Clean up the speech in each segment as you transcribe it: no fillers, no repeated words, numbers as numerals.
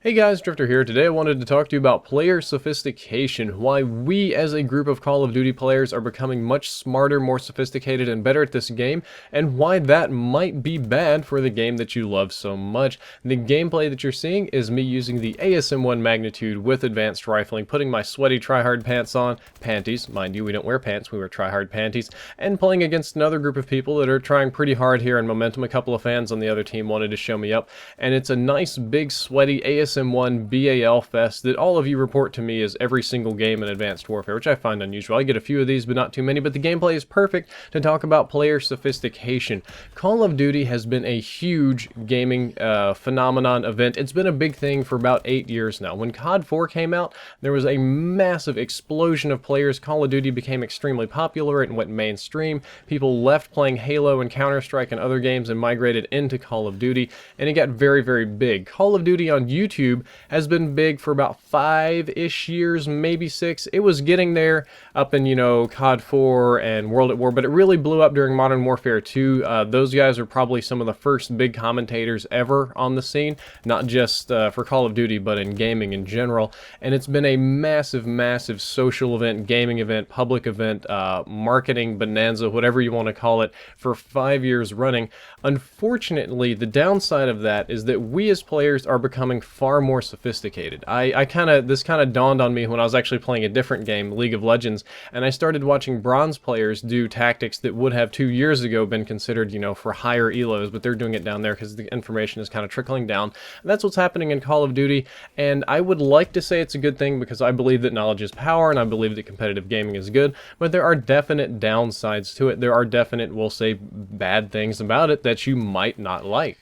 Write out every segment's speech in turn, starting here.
Hey guys, Drifter here. Today I wanted to talk to you about player sophistication, why we as a group of Call of Duty players are becoming much smarter, more sophisticated, and better at this game, and why that might be bad for the game that you love so much. The gameplay that you're seeing is me using the ASM-1 magnitude with advanced rifling, putting my sweaty tryhard pants on, panties, mind you, we don't wear pants, we wear tryhard panties, and playing against another group of people that are trying pretty hard here in Momentum. A couple of fans on the other team wanted to show me up, and it's a nice, big, sweaty ASM-1 BAL fest that all of you report to me is every single game in Advanced Warfare, which I find unusual. I get a few of these, but not too many, but the gameplay is perfect to talk about player sophistication. Call of Duty has been a huge gaming phenomenon event. It's been a big thing for about 8 years now. When COD 4 came out, there was a massive explosion of players. Call of Duty became extremely popular. It went mainstream. People left playing Halo and Counter-Strike and other games and migrated into Call of Duty, and it got very, very big. Call of Duty on YouTube has been big for about 5-ish years, maybe 6. It was getting there up in, COD 4 and World at War, but it really blew up during Modern Warfare 2. Those guys are probably some of the first big commentators ever on the scene, not just for Call of Duty, but in gaming in general. And it's been a massive, massive social event, gaming event, public event, marketing bonanza, whatever you want to call it, for 5 years running. Unfortunately, the downside of that is that we as players are becoming far more sophisticated. This kind of dawned on me when I was actually playing a different game, League of Legends, and I started watching bronze players do tactics that would have 2 years ago been considered, for higher elos, but they're doing it down there because the information is kind of trickling down. And that's what's happening in Call of Duty, and I would like to say it's a good thing because I believe that knowledge is power, and I believe that competitive gaming is good, but there are definite downsides to it. There are definite, we'll say, bad things about it that you might not like.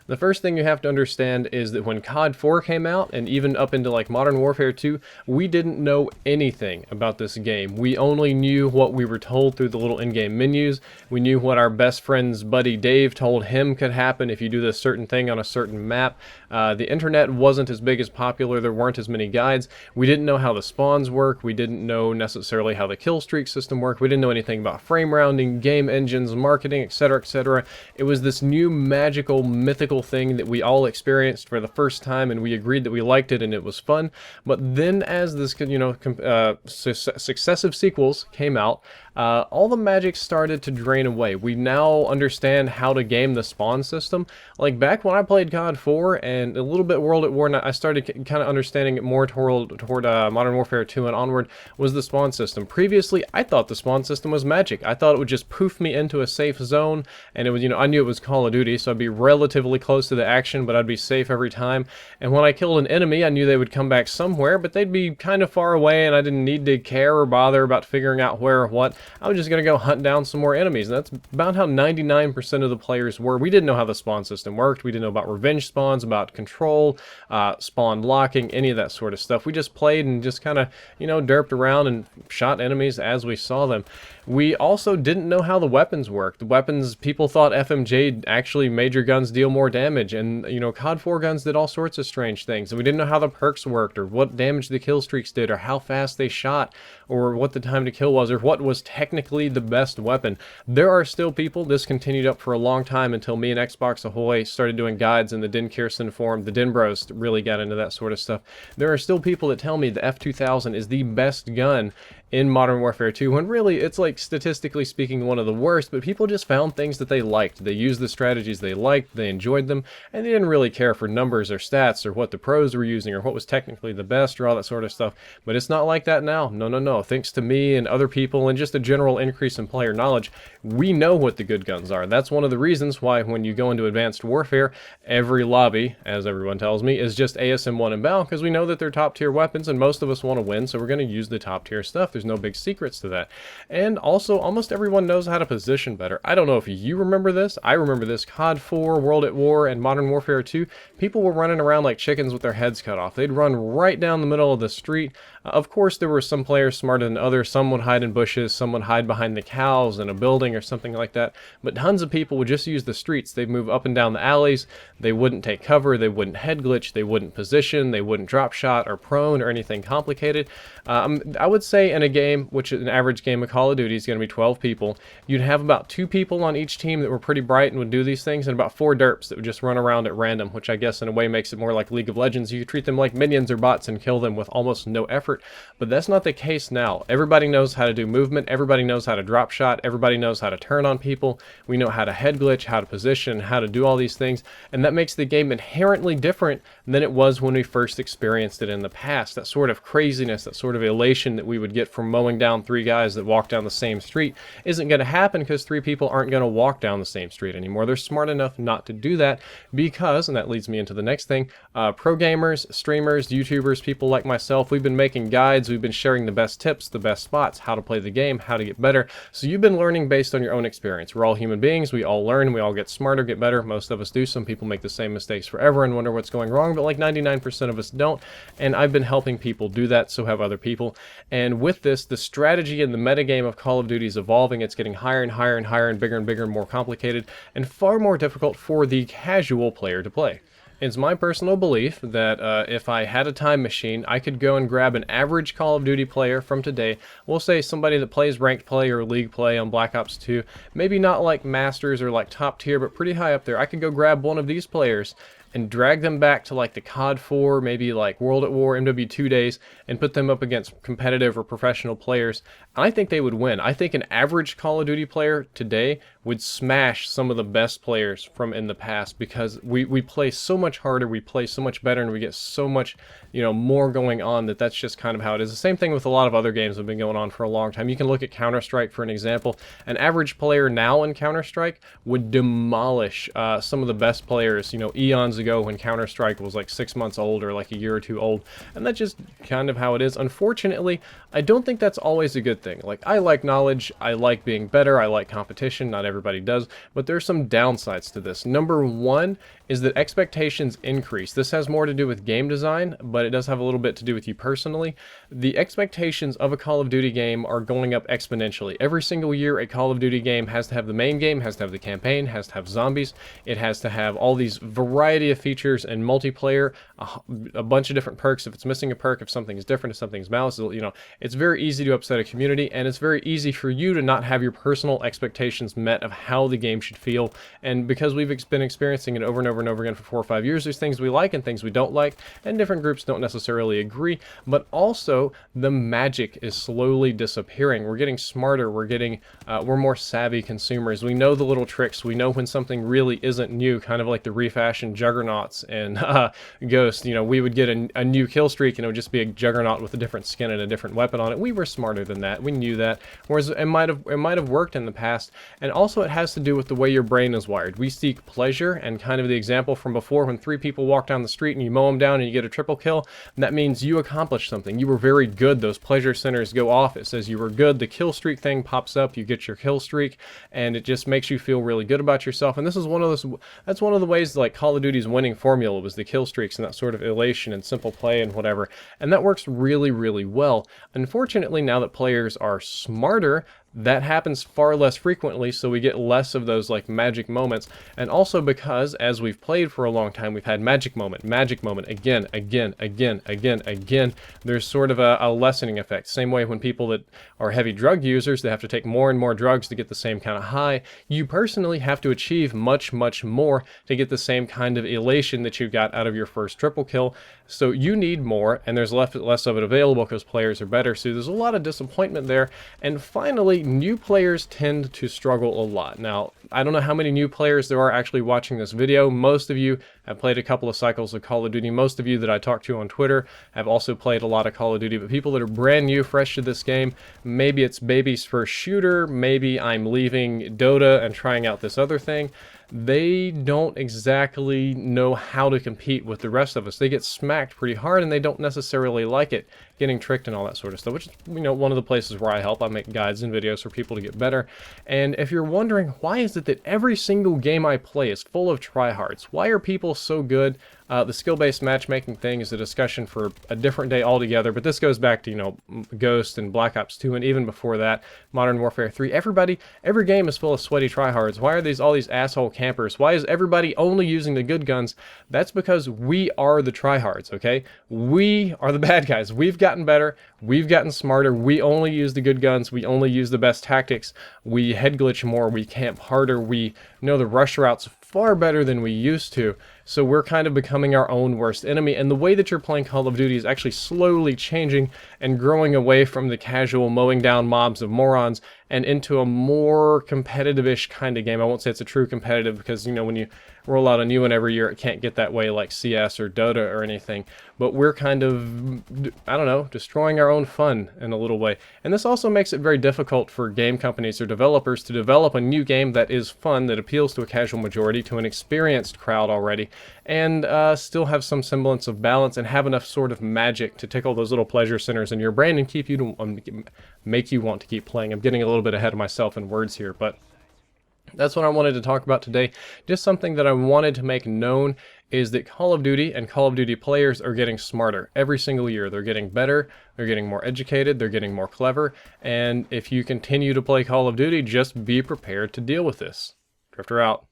The first thing you have to understand is that when COD 4 came out, and even up into like Modern Warfare 2, we didn't know anything about this game. We only knew what we were told through the little in-game menus. We knew what our best friend's buddy Dave told him could happen if you do this certain thing on a certain map. The internet wasn't as big as popular. There weren't as many guides. We didn't know how the spawns work. We didn't know necessarily how the kill streak system worked. We didn't know anything about frame rounding, game engines, marketing, etc., etc. It was this new magical, mythical thing that we all experienced for the first time, and we agreed that we liked it and it was fun. But then as this successive sequels came out, all the magic started to drain away. We now understand how to game the spawn system. Like back when I played COD 4 and a little bit World at War, and I started kind of understanding it more toward Modern Warfare 2 and onward, was the spawn system. Previously, I thought the spawn system was magic. I thought it would just poof me into a safe zone, and it was, I knew it was Call of Duty, so I'd be relatively close to the action, but I'd be safe every time. And when I killed an enemy, I knew they would come back somewhere, but they'd be kind of far away, and I didn't need to care or bother about figuring out where or what. I was just going to go hunt down some more enemies, and that's about how 99% of the players were. We didn't know how the spawn system worked. We didn't know about revenge spawns, about control, spawn locking, any of that sort of stuff. We just played and just kind of, derped around and shot enemies as we saw them. We also didn't know how the weapons worked. The weapons, people thought FMJ actually made your guns deal more damage, and, COD 4 guns did all sorts of strange things. And we didn't know how the perks worked, or what damage the kill streaks did, or how fast they shot, or what the time to kill was, or what was technically the best weapon. There are still people, this continued up for a long time until me and Xbox Ahoy started doing guides in the Din Kirsten forum. The Din Bros really got into that sort of stuff. There are still people that tell me the F2000 is the best gun in Modern Warfare 2, when really it's like statistically speaking one of the worst, but people just found things that they liked. They used the strategies they liked, they enjoyed them, and they didn't really care for numbers or stats or what the pros were using or what was technically the best or all that sort of stuff. But it's not like that now. No, no, no. Thanks to me and other people and just a general increase in player knowledge, we know what the good guns are. That's one of the reasons why when you go into Advanced Warfare, every lobby, as everyone tells me, is just ASM-1 and BAL, because we know that they're top tier weapons and most of us want to win, so we're going to use the top tier stuff. There's no big secrets to that. And also, almost everyone knows how to position better. I don't know if you remember this. I remember this. COD 4, World at War, and Modern Warfare 2, people were running around like chickens with their heads cut off. They'd run right down the middle of the street. Of course, there were some players smarter than others. Some would hide in bushes, some would hide behind the cows in a building or something like that. But tons of people would just use the streets. They'd move up and down the alleys. They wouldn't take cover. They wouldn't head glitch. They wouldn't position. They wouldn't drop shot or prone or anything complicated. I would say in a game, which an average game of Call of Duty is going to be 12 people, you'd have about 2 people on each team that were pretty bright and would do these things, and about 4 derps that would just run around at random, which I guess in a way makes it more like League of Legends. You could treat them like minions or bots and kill them with almost no effort, but that's not the case now. Everybody knows how to do movement, everybody knows how to drop shot, everybody knows how to turn on people, we know how to head glitch, how to position, how to do all these things, and that makes the game inherently different than it was when we first experienced it in the past. That sort of craziness, that sort of elation that we would get from mowing down 3 guys that walk down the same street isn't going to happen because 3 people aren't going to walk down the same street anymore. They're smart enough not to do that because, and that leads me into the next thing, pro gamers, streamers, YouTubers, people like myself, we've been making guides, we've been sharing the best tips, the best spots, how to play the game, how to get better. So you've been learning based on your own experience. We're all human beings, we all learn, we all get smarter, get better. Most of us do. Some people make the same mistakes forever and wonder what's going wrong, but like 99% of us don't. And I've been helping people do that, so have other people. And with this, the strategy and the metagame of Call of Duty is evolving. It's getting higher and higher and higher and bigger and more complicated and far more difficult for the casual player to play. It's my personal belief that if I had a time machine, I could go and grab an average Call of Duty player from today. We'll say somebody that plays ranked play or league play on Black Ops 2. Maybe not like Masters or like top tier, but pretty high up there. I could go grab one of these players and drag them back to like the COD 4, maybe like World at War, MW2 days, and put them up against competitive or professional players. I think they would win. I think an average Call of Duty player today would smash some of the best players from in the past because we play so much harder, we play so much better, and we get so much, more going on that's just kind of how it is. The same thing with a lot of other games that have been going on for a long time. You can look at Counter-Strike for an example. An average player now in Counter-Strike would demolish some of the best players, eons ago when Counter-Strike was like 6 months old or like a year or 2 old. And that's just kind of how it is. Unfortunately, I don't think that's always a good thing. Like, I like knowledge, I like being better, I like competition, not everybody does, but there's some downsides to this. Number one is that expectations increase. This has more to do with game design, but it does have a little bit to do with you personally. The expectations of a Call of Duty game are going up exponentially. Every single year, a Call of Duty game has to have the main game, has to have the campaign, has to have zombies, it has to have all these variety of features and multiplayer, a bunch of different perks. If it's missing a perk, if something's different, if something's balanced, it's very easy to upset a community, and it's very easy for you to not have your personal expectations met of how the game should feel. And because we've been experiencing it over and over and over again for 4 or 5 years, there's things we like and things we don't like, and different groups don't necessarily agree. But also, the magic is slowly disappearing. We're getting smarter. We're more savvy consumers. We know the little tricks. We know when something really isn't new, kind of like the refashioned Juggernauts and Ghost. We would get a new kill streak, and it would just be a Juggernaut with a different skin and a different weapon on it. We were smarter than that. We knew that. Whereas it might have worked in the past. And also, it has to do with the way your brain is wired. We seek pleasure, and kind of the example from before, when 3 people walk down the street and you mow them down and you get a triple kill, that means you accomplished something. You were very good. Those pleasure centers go off. It says you were good. The kill streak thing pops up. You get your kill streak, and it just makes you feel really good about yourself. And this is that's one of the ways like Call of Duty's winning formula was the kill streaks and that sort of elation and simple play and whatever. And that works really, really well. Unfortunately, now that players are smarter, that happens far less frequently, so we get less of those like magic moments. And also because, as we've played for a long time, we've had magic moment, again. There's sort of a lessening effect. Same way when people that are heavy drug users, they have to take more and more drugs to get the same kind of high. You personally have to achieve much, much more to get the same kind of elation that you got out of your first triple kill. So you need more, and there's less of it available because players are better. So there's a lot of disappointment there. And finally, new players tend to struggle a lot. Now, I don't know how many new players there are actually watching this video. Most of you have played a couple of cycles of Call of Duty. Most of you that I talk to on Twitter have also played a lot of Call of Duty. But people that are brand new, fresh to this game, maybe it's baby's first shooter, maybe I'm leaving Dota and trying out this other thing, they don't exactly know how to compete with the rest of us. They get smacked pretty hard, and they don't necessarily like it, getting tricked and all that sort of stuff, which is, one of the places where I help. I make guides and videos for people to get better. And if you're wondering, why is it that every single game I play is full of tryhards? Why are people so good? The skill-based matchmaking thing is a discussion for a different day altogether, but this goes back to, you know, Ghost and Black Ops 2, and even before that, Modern Warfare 3. Every game is full of sweaty tryhards. Why are all these asshole campers? Why is everybody only using the good guns? That's because we are the tryhards, okay? We are the bad guys. We've gotten better. We've gotten smarter. We only use the good guns. We only use the best tactics. We head glitch more. We camp harder. We know the rush routes far better than we used to. So we're kind of becoming our own worst enemy, and the way that you're playing Call of Duty is actually slowly changing and growing away from the casual mowing down mobs of morons and into a more competitive-ish kind of game. I won't say it's a true competitive because, you know, when you roll out a new one every year, it can't get that way like CS or Dota or anything. But we're kind of, I don't know, destroying our own fun in a little way. And this also makes it very difficult for game companies or developers to develop a new game that is fun, that appeals to a casual majority, to an experienced crowd already, and still have some semblance of balance and have enough sort of magic to tickle those little pleasure centers in your brain and keep you to, make you want to keep playing. I'm getting a little bit ahead of myself in words here, but that's what I wanted to talk about today. Just something that I wanted to make known is that Call of Duty and Call of Duty players are getting smarter every single year. They're getting better, they're getting more educated, they're getting more clever, and if you continue to play Call of Duty, just be prepared to deal with this. Drifter out.